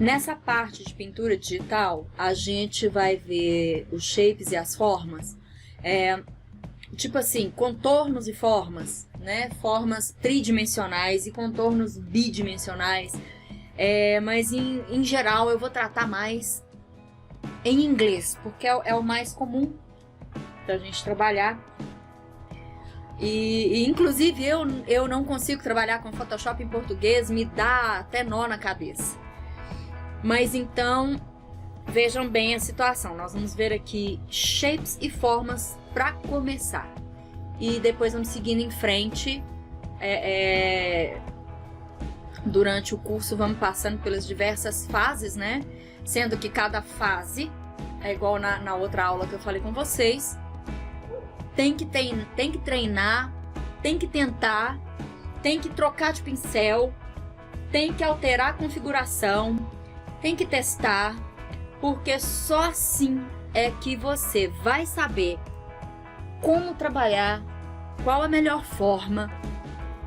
Nessa parte de pintura digital, a gente vai ver os shapes e as formas, tipo assim, contornos e formas, né? Formas tridimensionais e contornos bidimensionais, mas em geral eu vou tratar mais em inglês, porque é o mais comum pra gente trabalhar. E inclusive eu não consigo trabalhar com Photoshop em português, me dá até nó na cabeça. Mas então, vejam bem a situação. Nós vamos ver aqui shapes e formas para começar. E depois vamos seguindo em frente. Durante o curso vamos passando pelas diversas fases, né? Sendo que cada fase, é igual na outra aula que eu falei com vocês, tem que treinar, tem que tentar, tem que trocar de pincel, tem que alterar a configuração, tem que testar, porque só assim é que você vai saber como trabalhar, qual a melhor forma,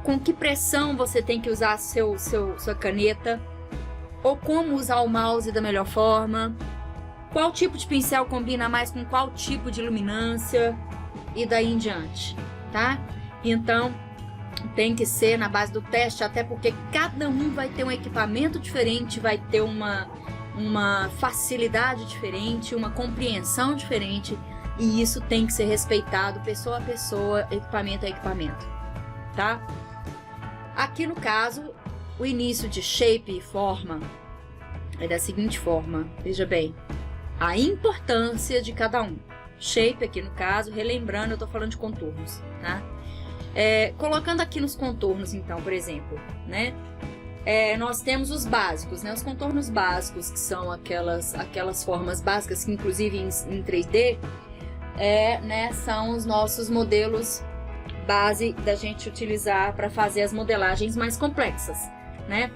com que pressão você tem que usar sua caneta, ou como usar o mouse da melhor forma, qual tipo de pincel combina mais com qual tipo de luminância e daí em diante, tá? Então, tem que ser na base do teste, até porque cada um vai ter um equipamento diferente, vai ter uma facilidade diferente, uma compreensão diferente, e isso tem que ser respeitado pessoa a pessoa, equipamento a equipamento, tá? Aqui no caso, o início de shape e forma é da seguinte forma, veja bem, a importância de cada um. Shape aqui no caso, relembrando, eu tô falando de contornos, tá? Colocando aqui nos contornos, então, por exemplo, né? Nós temos os básicos, né? Os contornos básicos, que são aquelas formas básicas que, inclusive, em 3D, né, são os nossos modelos base da gente utilizar para fazer as modelagens mais complexas, né?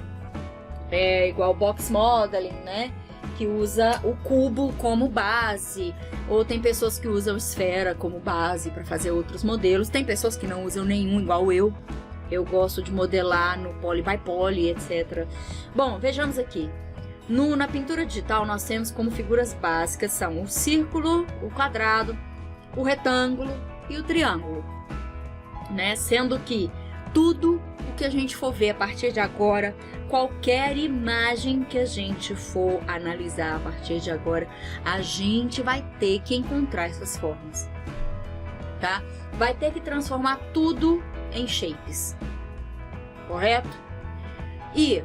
Igual o box modeling, né? Que usa o cubo como base, ou tem pessoas que usam esfera como base para fazer outros modelos, tem pessoas que não usam nenhum, igual eu gosto de modelar no poly by poly, etc. Bom, vejamos aqui, na pintura digital nós temos como figuras básicas são o círculo, o quadrado, o retângulo e o triângulo, né? Sendo que tudo o que a gente for ver a partir de agora, qualquer imagem que a gente for analisar a partir de agora, a gente vai ter que encontrar essas formas, tá? Vai ter que transformar tudo em shapes, correto? E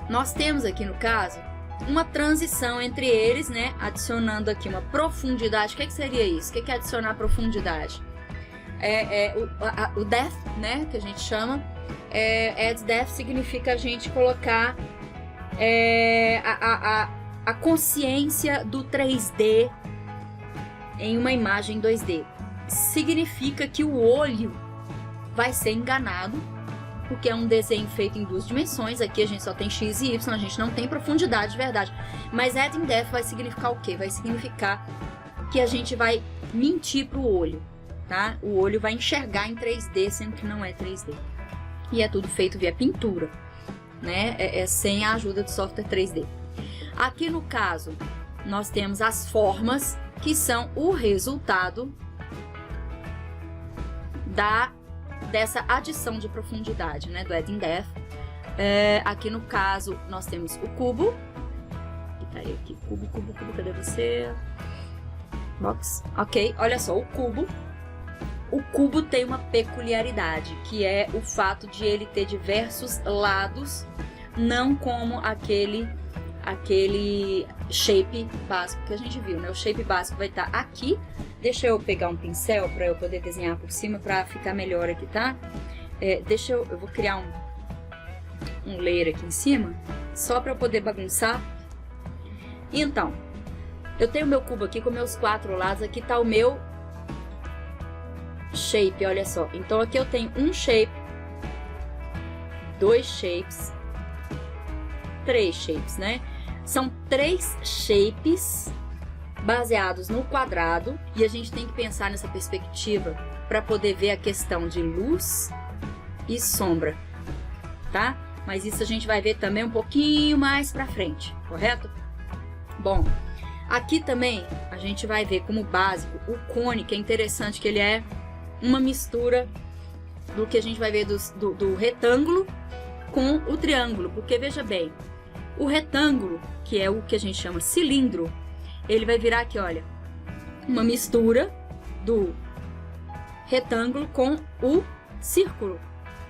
nós temos aqui no caso uma transição entre eles, né? Adicionando aqui uma profundidade. O que seria isso? O que é adicionar profundidade? O depth, né, que a gente chama, add depth significa a gente colocar a consciência do 3D em uma imagem 2D. Significa que o olho vai ser enganado, porque é um desenho feito em 2 dimensões. Aqui a gente só tem x e y, a gente não tem profundidade de verdade. Mas adding depth vai significar o quê? Vai significar que a gente vai mentir para o olho. Tá? O olho vai enxergar em 3D, sendo que não é 3D. E é tudo feito via pintura, né? Sem a ajuda do software 3D. Aqui no caso, nós temos as formas, que são o resultado dessa adição de profundidade, né? Do adding depth. Aqui no caso, nós temos o cubo. Tá aí aqui, cubo, cadê você? Box. Ok, olha só, o cubo. O cubo tem uma peculiaridade, que é o fato de ele ter diversos lados, não como aquele shape básico que a gente viu, né? O shape básico vai estar aqui. Deixa eu pegar um pincel para eu poder desenhar por cima para ficar melhor aqui, tá? Eu vou criar um layer aqui em cima, só para eu poder bagunçar. Então, eu tenho meu cubo aqui com meus 4 lados, aqui tá o meu shape, olha só. Então aqui eu tenho um shape, 2 shapes, 3 shapes, né? São 3 shapes baseados no quadrado, e a gente tem que pensar nessa perspectiva para poder ver a questão de luz e sombra, tá? Mas isso a gente vai ver também um pouquinho mais pra frente, correto? Bom, aqui também a gente vai ver como básico o cone, que é interessante que ele é uma mistura do que a gente vai ver do retângulo com o triângulo. Porque veja bem, o retângulo, que é o que a gente chama cilindro, ele vai virar aqui, olha, uma mistura do retângulo com o círculo.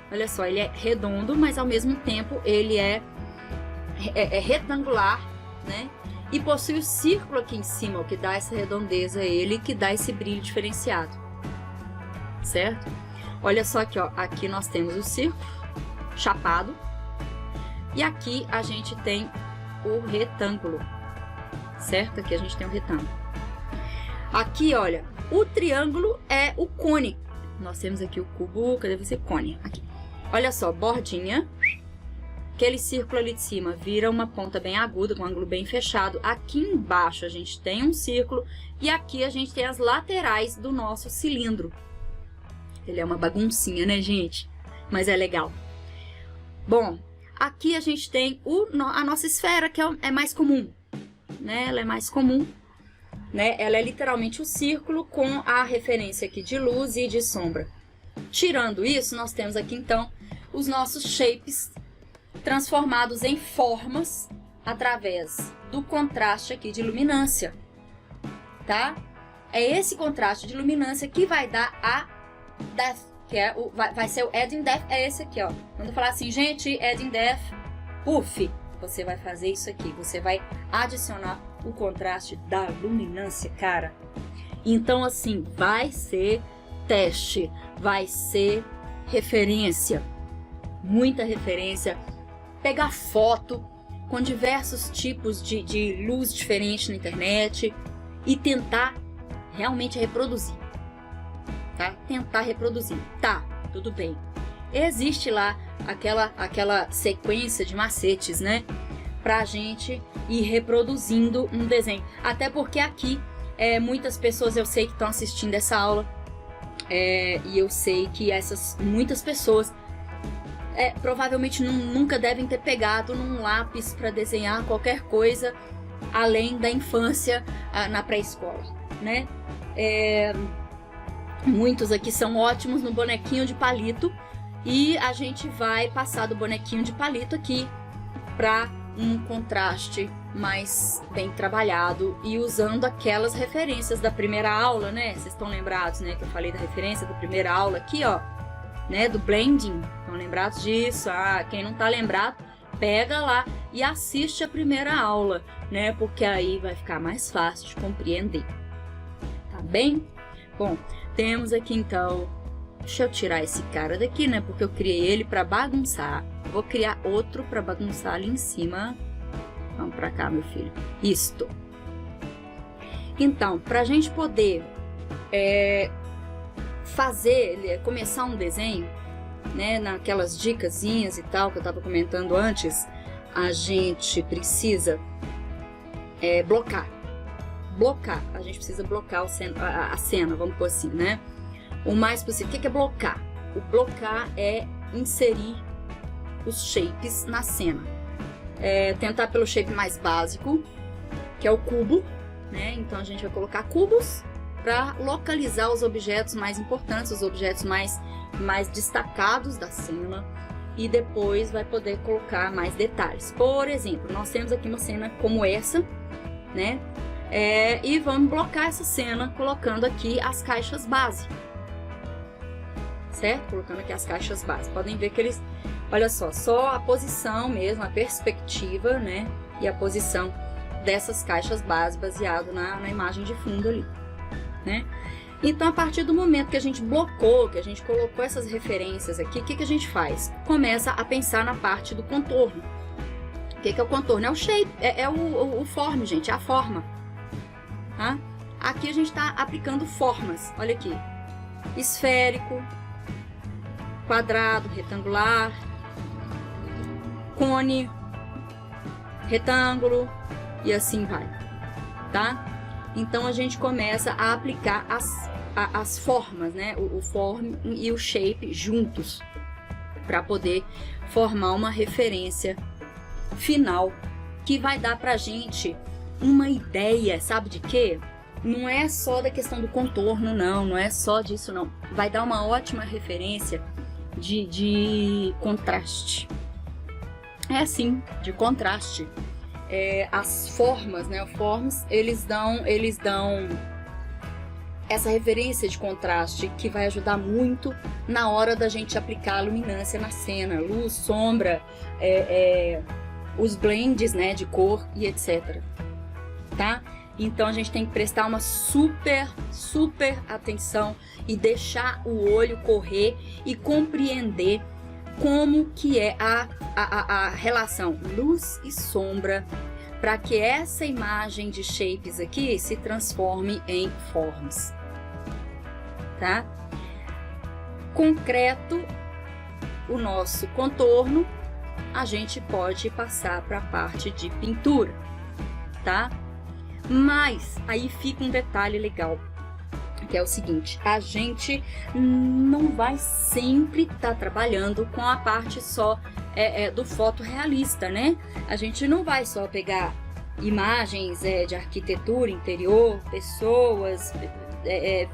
Olha só, ele é redondo, mas ao mesmo tempo ele é retangular, né? E possui o círculo aqui em cima, o que dá essa redondeza a ele, que dá esse brilho diferenciado, certo? Olha só aqui, ó, aqui nós temos o círculo chapado e aqui a gente tem o retângulo, certo? Aqui a gente tem o retângulo. Aqui, olha, o triângulo é o cone. Nós temos aqui o cubo, cadê você? Cone, aqui. Olha só, bordinha. Aquele círculo ali de cima vira uma ponta bem aguda, com um ângulo bem fechado. Aqui embaixo a gente tem um círculo e aqui a gente tem as laterais do nosso cilindro. Ele é uma baguncinha, né, gente? Mas é legal. Bom, aqui a gente tem a nossa esfera, que é mais comum, né? Ela é mais comum, né? Ela é literalmente o círculo com a referência aqui de luz e de sombra. Tirando isso, nós temos aqui, então, os nossos shapes transformados em formas através do contraste aqui de luminância, tá? É esse contraste de luminância que vai dar a depth, que é vai ser o adding depth, é esse aqui, ó. Quando eu falar assim, gente, adding depth, puff, você vai fazer isso aqui, você vai adicionar o contraste da luminância, cara. Então, assim, vai ser teste, vai ser referência, muita referência, pegar foto com diversos tipos de luz diferente na internet e tentar realmente reproduzir, tá? Tentar reproduzir, tá, tudo bem. Existe lá aquela sequência de macetes, né? Pra gente ir reproduzindo um desenho. Até porque aqui, muitas pessoas eu sei que estão assistindo essa aula, e eu sei que muitas pessoas provavelmente nunca devem ter pegado num lápis para desenhar qualquer coisa além da infância na pré-escola, né? Muitos aqui são ótimos no bonequinho de palito e a gente vai passar do bonequinho de palito aqui para um contraste mais bem trabalhado e usando aquelas referências da primeira aula, né? Vocês estão lembrados, né? Que eu falei da referência da primeira aula aqui, ó, né? Do blending. Estão lembrados disso? Ah, quem não tá lembrado, pega lá e assiste a primeira aula, né? Porque aí vai ficar mais fácil de compreender. Tá bem? Bom, temos aqui então. Deixa eu tirar esse cara daqui, né? Porque eu criei ele para bagunçar. Vou criar outro para bagunçar ali em cima. Vamos para cá, meu filho. Isto. Então, para a gente poder começar um desenho, né? Naquelas dicasinhas e tal que eu estava comentando antes, a gente precisa blocar. A gente precisa blocar a cena, vamos pôr assim, né? O mais possível. O que é blocar? O blocar é inserir os shapes na cena. Tentar pelo shape mais básico, que é o cubo, né? Então a gente vai colocar cubos para localizar os objetos mais importantes, os objetos mais destacados da cena, e depois vai poder colocar mais detalhes. Por exemplo, nós temos aqui uma cena como essa, né? E vamos blocar essa cena colocando aqui as caixas base. Certo? Colocando aqui as caixas base. Podem ver que eles, olha só a posição mesmo, a perspectiva, né? E a posição dessas caixas base baseado na imagem de fundo ali, né? Então, a partir do momento que a gente blocou, que a gente colocou essas referências aqui, o que a gente faz? Começa a pensar na parte do contorno. O que é o contorno? É o shape, o form, gente, é a forma. Tá? Aqui a gente está aplicando formas, olha aqui. Esférico, quadrado, retangular, cone, retângulo e assim vai, tá? Então a gente começa a aplicar as formas, né? O form e o shape juntos, para poder formar uma referência final que vai dar pra gente uma ideia, sabe de quê? Não é só da questão do contorno, não é só disso, não. Vai dar uma ótima referência de contraste. É assim, de contraste. As formas, né? Os forms, eles dão essa referência de contraste que vai ajudar muito na hora da gente aplicar a luminância na cena, luz, sombra, os blends, né, de cor e etc. Tá? Então a gente tem que prestar uma super atenção e deixar o olho correr e compreender como que é a relação luz e sombra para que essa imagem de shapes aqui se transforme em forms, tá? Concreto, o nosso contorno, a gente pode passar para a parte de pintura, tá? Mas aí fica um detalhe legal, que é o seguinte: a gente não vai sempre estar trabalhando com a parte só do fotorrealista, né? A gente não vai só pegar imagens de arquitetura, interior, pessoas,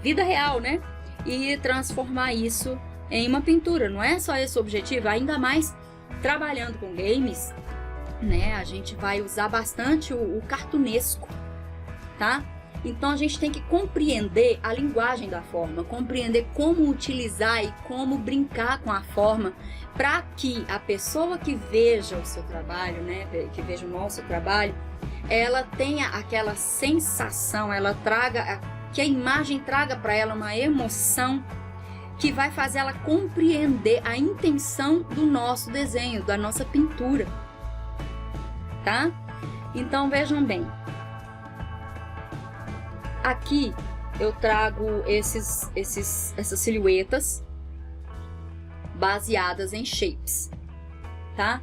vida real, né? E transformar isso em uma pintura. Não é só esse o objetivo, ainda mais trabalhando com games, né? A gente vai usar bastante o cartunesco, tá? Então a gente tem que compreender a linguagem da forma, compreender como utilizar e como brincar com a forma para que a pessoa que veja o seu trabalho, né, que veja o nosso trabalho, ela tenha aquela sensação, que a imagem traga para ela uma emoção que vai fazer ela compreender a intenção do nosso desenho, da nossa pintura, tá? Então vejam bem. Aqui eu trago essas silhuetas baseadas em shapes, tá?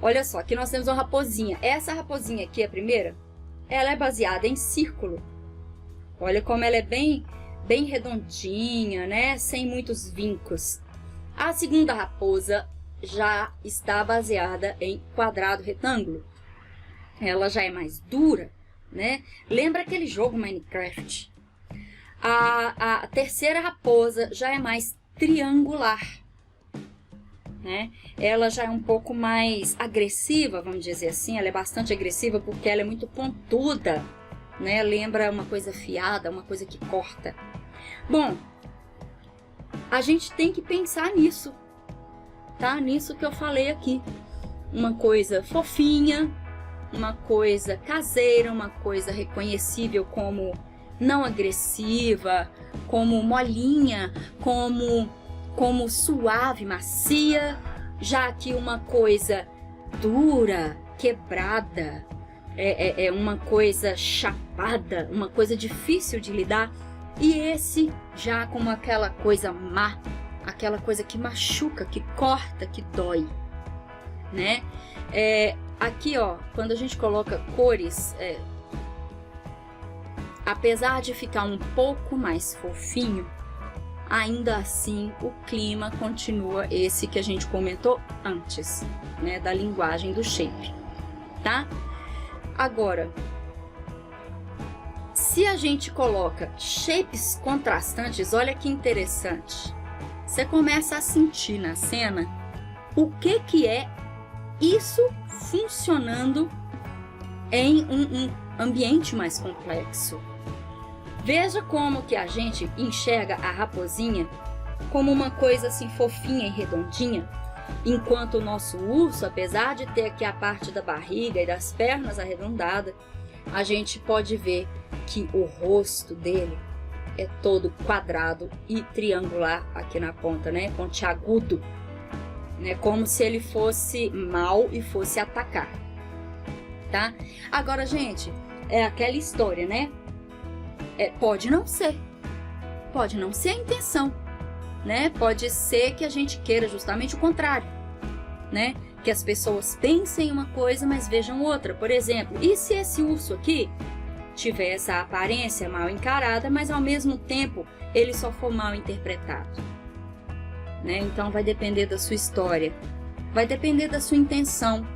Olha só, aqui nós temos uma raposinha. Essa raposinha aqui, a primeira, ela é baseada em círculo. Olha como ela é bem redondinha, né? Sem muitos vincos. A segunda raposa já está baseada em quadrado retângulo. Ela já é mais dura, né? Lembra aquele jogo Minecraft? A terceira raposa já é mais triangular, né? Ela já é um pouco mais agressiva, vamos dizer assim. Ela é bastante agressiva porque ela é muito pontuda, né? Lembra uma coisa afiada, uma coisa que corta. Bom, a gente tem que pensar nisso, tá? Nisso que eu falei aqui. Uma coisa fofinha, uma coisa caseira, uma coisa reconhecível como não agressiva, como molinha, como suave, macia, já que uma coisa dura, quebrada, é uma coisa chapada, uma coisa difícil de lidar, e esse já como aquela coisa má, aquela coisa que machuca, que corta, que dói, né? Aqui, ó, quando a gente coloca cores, apesar de ficar um pouco mais fofinho, ainda assim o clima continua esse que a gente comentou antes, né, da linguagem do shape, tá? Agora, se a gente coloca shapes contrastantes, olha que interessante. Você começa a sentir na cena o que é isso funcionando em um ambiente mais complexo. Veja como que a gente enxerga a raposinha como uma coisa assim fofinha e redondinha, enquanto o nosso urso, apesar de ter aqui a parte da barriga e das pernas arredondadas, a gente pode ver que o rosto dele é todo quadrado e triangular aqui na ponta, né? Pontiagudo, né? Como se ele fosse mau e fosse atacar, tá? Agora, gente, é aquela história, né? Pode não ser a intenção, né? Pode ser que a gente queira justamente o contrário, né? Que as pessoas pensem uma coisa, mas vejam outra. Por exemplo, e se esse urso aqui tiver essa aparência mal encarada, mas ao mesmo tempo ele só for mal interpretado? né? Então vai depender da sua história, vai depender da sua intenção,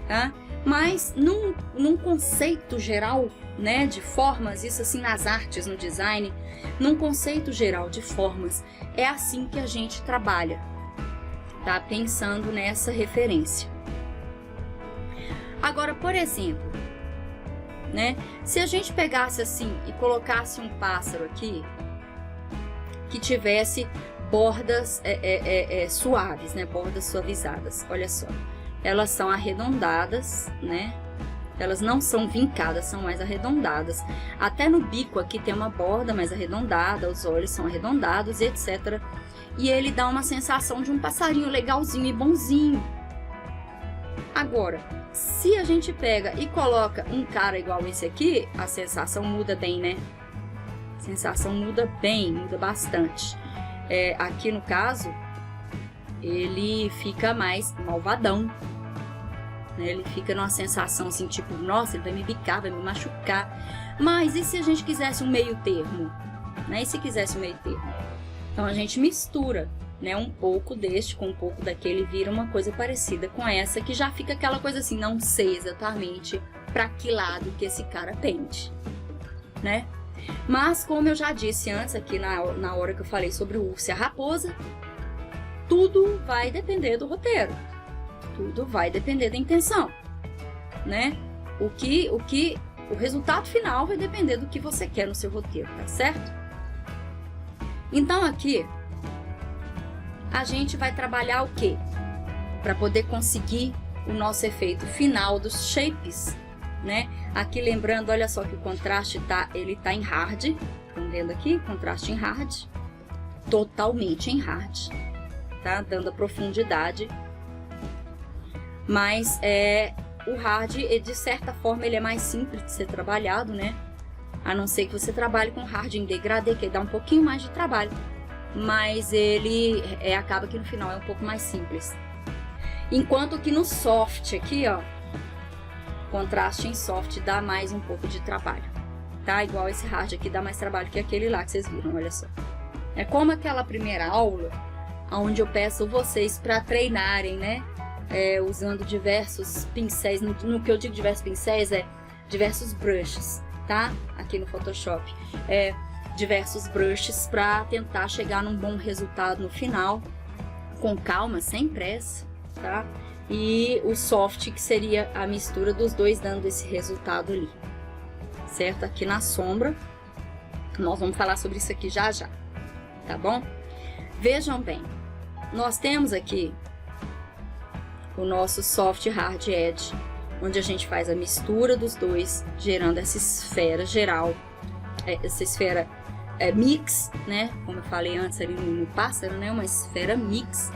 tá? Mas num conceito geral, né, de formas, isso assim nas artes, no design, num conceito geral de formas, é assim que a gente trabalha, tá? Pensando nessa referência. Agora, por exemplo, né, se a gente pegasse assim e colocasse um pássaro aqui que tivesse bordas suaves, né, bordas suavizadas, olha só. Elas são arredondadas, né? Elas não são vincadas, são mais arredondadas. Até no bico aqui tem uma borda mais arredondada, os olhos são arredondados, etc. E ele dá uma sensação de um passarinho legalzinho e bonzinho. Agora, se a gente pega e coloca um cara igual esse aqui, a sensação muda bem, né? A sensação muda bem, muda bastante. Aqui no caso, ele fica mais malvadão. Ele fica numa sensação assim, tipo, nossa, ele vai me bicar, vai me machucar. Mas e se a gente quisesse um meio termo? Né? E se quisesse um meio termo? Então a gente mistura, né, um pouco deste com um pouco daquele, vira uma coisa parecida com essa, que já fica aquela coisa assim, não sei exatamente para que lado que esse cara pende, né? Mas como eu já disse antes aqui na hora que eu falei sobre o urso e a raposa, tudo vai depender do roteiro. Tudo vai depender da intenção, né? O resultado final vai depender do que você quer no seu roteiro, tá certo? Então aqui a gente vai trabalhar o quê? Para poder conseguir o nosso efeito final dos shapes, né? Aqui lembrando, olha só que o contraste ele tá em hard, estão vendo aqui? Contraste em hard, totalmente em hard, tá? Dando a profundidade. Mas o hard, de certa forma, ele é mais simples de ser trabalhado, né? A não ser que você trabalhe com hard em degradê, que dá um pouquinho mais de trabalho. Mas ele acaba que no final é um pouco mais simples. Enquanto que no soft aqui, ó, contraste em soft dá mais um pouco de trabalho, tá? Igual esse hard aqui dá mais trabalho que aquele lá que vocês viram, olha só. É como aquela primeira aula, onde eu peço vocês para treinarem, né? Usando diversos pincéis, no que eu digo diversos pincéis diversos brushes, tá? Aqui no Photoshop, diversos brushes para tentar chegar num bom resultado no final, com calma, sem pressa, tá? E o soft, que seria a mistura dos dois, dando esse resultado ali, certo? Aqui na sombra, nós vamos falar sobre isso aqui já já, tá bom? Vejam bem, nós temos aqui o nosso soft hard edge, onde a gente faz a mistura dos dois, gerando essa esfera geral, essa esfera mix, né? Como eu falei antes ali no pássaro, né? Uma esfera mix.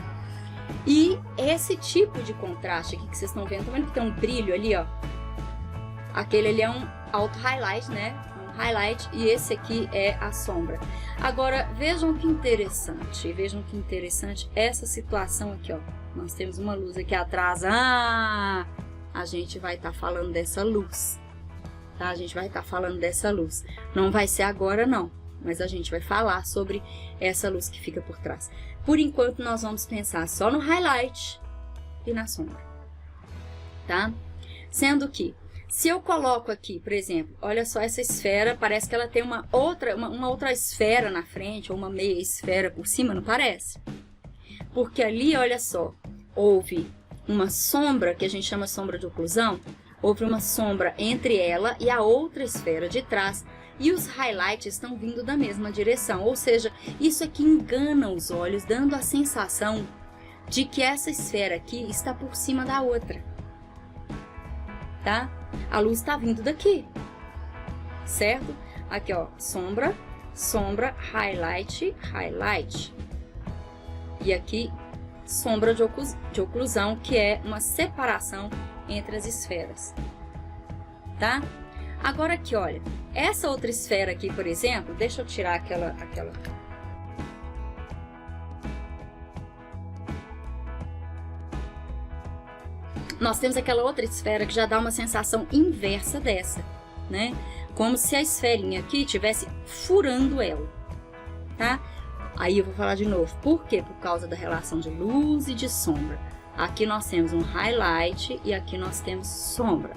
E esse tipo de contraste aqui que vocês estão vendo, tá vendo que tem um brilho ali, ó? Aquele ali é um auto highlight, né? Um highlight, e esse aqui é a sombra. Agora, vejam que interessante, essa situação aqui, ó. Nós temos uma luz aqui atrás. A gente vai estar falando dessa luz, tá? A gente vai estar falando dessa luz. Não vai ser agora, não. Mas a gente vai falar sobre essa luz que fica por trás. Por enquanto, nós vamos pensar só no highlight e na sombra, tá? Sendo que, se eu coloco aqui, por exemplo, olha só essa esfera, parece que ela tem uma outra esfera na frente, ou uma meia esfera por cima, não parece? Porque ali, olha só, houve uma sombra, que a gente chama sombra de oclusão, houve uma sombra entre ela e a outra esfera de trás, e os highlights estão vindo da mesma direção, ou seja, isso aqui engana os olhos, dando a sensação de que essa esfera aqui está por cima da outra, tá? A luz está vindo daqui, certo? Aqui, ó, sombra, sombra, highlight, highlight. E aqui, sombra de oclusão, que é uma separação entre as esferas, tá? Agora aqui, olha, essa outra esfera aqui, por exemplo, deixa eu tirar aquela... Nós temos aquela outra esfera que já dá uma sensação inversa dessa, né? Como se a esferinha aqui estivesse furando ela, tá? Aí eu vou falar de novo. Por quê? Por causa da relação de luz e de sombra. Aqui nós temos um highlight e aqui nós temos sombra,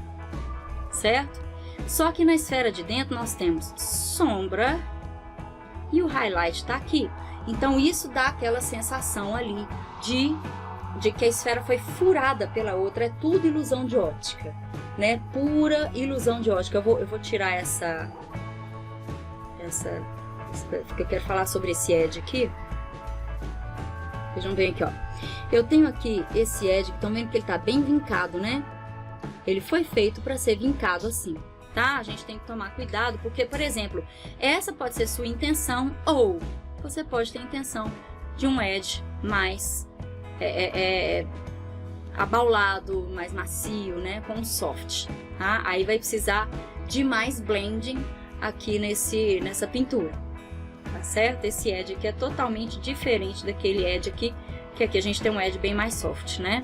certo? Só que na esfera de dentro nós temos sombra e o highlight está aqui. Então isso dá aquela sensação ali de que a esfera foi furada pela outra. É tudo ilusão de ótica, né? Pura ilusão de ótica. Eu vou tirar essa porque eu quero falar sobre esse edge aqui. Vejam bem aqui, ó. Eu tenho aqui esse edge, estão vendo que ele tá bem vincado, né? Ele foi feito para ser vincado assim, tá? A gente tem que tomar cuidado, porque, por exemplo, essa pode ser sua intenção, ou você pode ter a intenção de um edge mais abaulado, mais macio, né? Com um soft, tá? Aí vai precisar de mais blending aqui nessa pintura, tá certo? Esse edge aqui é totalmente diferente daquele edge aqui, que aqui a gente tem um edge bem mais soft, né?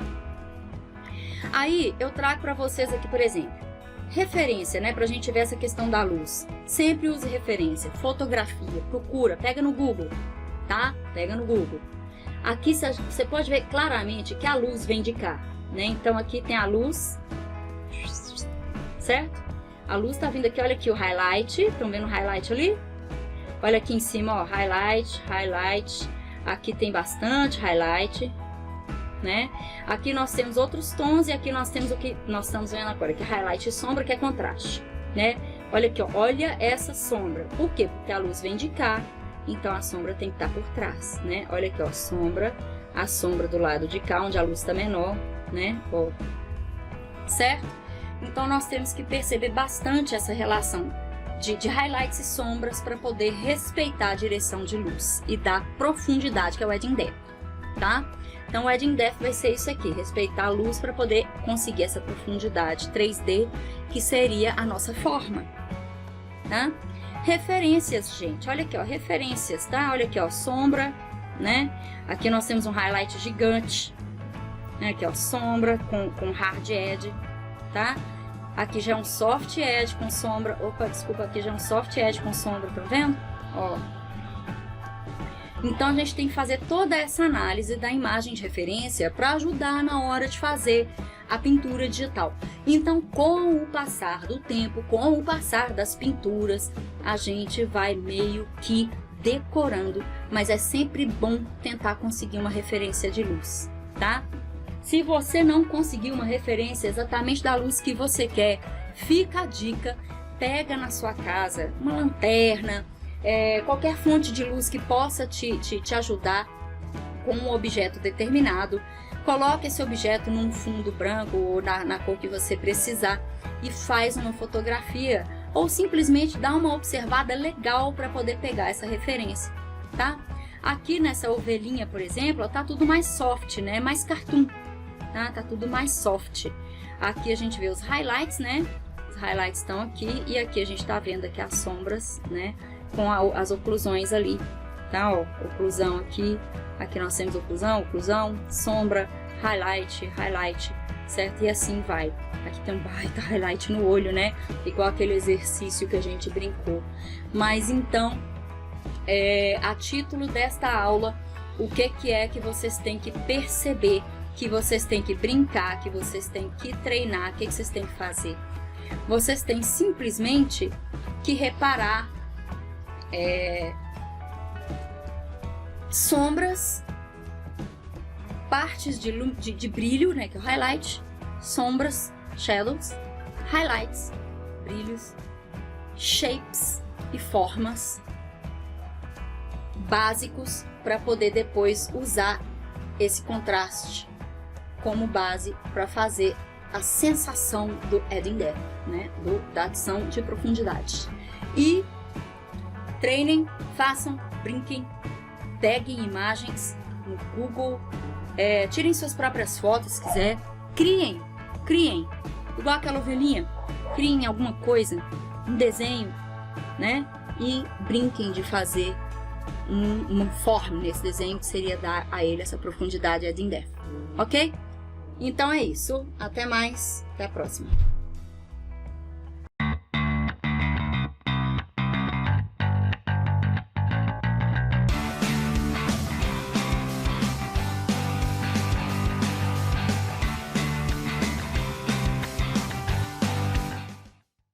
Aí eu trago para vocês aqui, por exemplo, referência, né? Pra gente ver essa questão da luz. Sempre use referência, fotografia, procura, pega no Google, tá? Pega no Google. Aqui você pode ver claramente que a luz vem de cá, né? Então aqui tem a luz, certo? A luz tá vindo aqui, olha aqui o highlight, estão vendo o highlight ali? Olha aqui em cima, ó, highlight, highlight. Aqui tem bastante highlight, né? Aqui nós temos outros tons e aqui nós temos o que nós estamos vendo agora, que é highlight e sombra, que é contraste, né? Olha aqui, ó, olha essa sombra. Por quê? Porque a luz vem de cá, então a sombra tem que estar por trás, né? Olha aqui, ó, a sombra do lado de cá, onde a luz está menor, né? Ó, certo? Então nós temos que perceber bastante essa relação de highlights e sombras para poder respeitar a direção de luz e dar profundidade, que é o Add in Depth, tá? Então o Add in Depth vai ser isso aqui, respeitar a luz para poder conseguir essa profundidade 3D, que seria a nossa forma, tá? Referências, gente, olha aqui, ó, referências, tá? Olha aqui, ó, sombra, né? Aqui nós temos um highlight gigante, né? Aqui, ó, sombra com hard edge, tá? Aqui já é um soft edge com sombra. Opa, desculpa, aqui já é um soft edge com sombra, tá vendo? Ó. Então a gente tem que fazer toda essa análise da imagem de referência para ajudar na hora de fazer a pintura digital. Então, com o passar do tempo, com o passar das pinturas, a gente vai meio que decorando, mas é sempre bom tentar conseguir uma referência de luz, tá? Se você não conseguir uma referência exatamente da luz que você quer, fica a dica, pega na sua casa uma lanterna, qualquer fonte de luz que possa te ajudar com um objeto determinado, coloque esse objeto num fundo branco ou na cor que você precisar e faz uma fotografia ou simplesmente dá uma observada legal para poder pegar essa referência, tá? Aqui nessa ovelhinha, por exemplo, tá tudo mais soft, né? Mais cartoon. Tá tudo mais soft. Aqui a gente vê os highlights, né? Os highlights estão aqui e aqui a gente tá vendo aqui as sombras, né? Com as oclusões ali, tá? Ó, oclusão aqui. Aqui nós temos oclusão, sombra, highlight, certo? E assim vai. Aqui tem um baita highlight no olho, né? Igual aquele exercício que a gente brincou. Mas então, a título desta aula, o que é que vocês têm que perceber, que vocês têm que brincar, que vocês têm que treinar, o que vocês têm que fazer? Vocês têm simplesmente que reparar sombras, partes de brilho, né, que é o highlight, sombras, shadows, highlights, brilhos, shapes e formas básicos para poder depois usar esse contraste como base para fazer a sensação do Add in Depth, né? Da adição de profundidade. E treinem, façam, brinquem, peguem imagens no Google, tirem suas próprias fotos se quiser, criem, igual aquela ovelhinha, criem alguma coisa, um desenho, né? E brinquem de fazer uma forma nesse desenho que seria dar a ele essa profundidade Add in Depth, ok? Então é isso, até mais, até a próxima.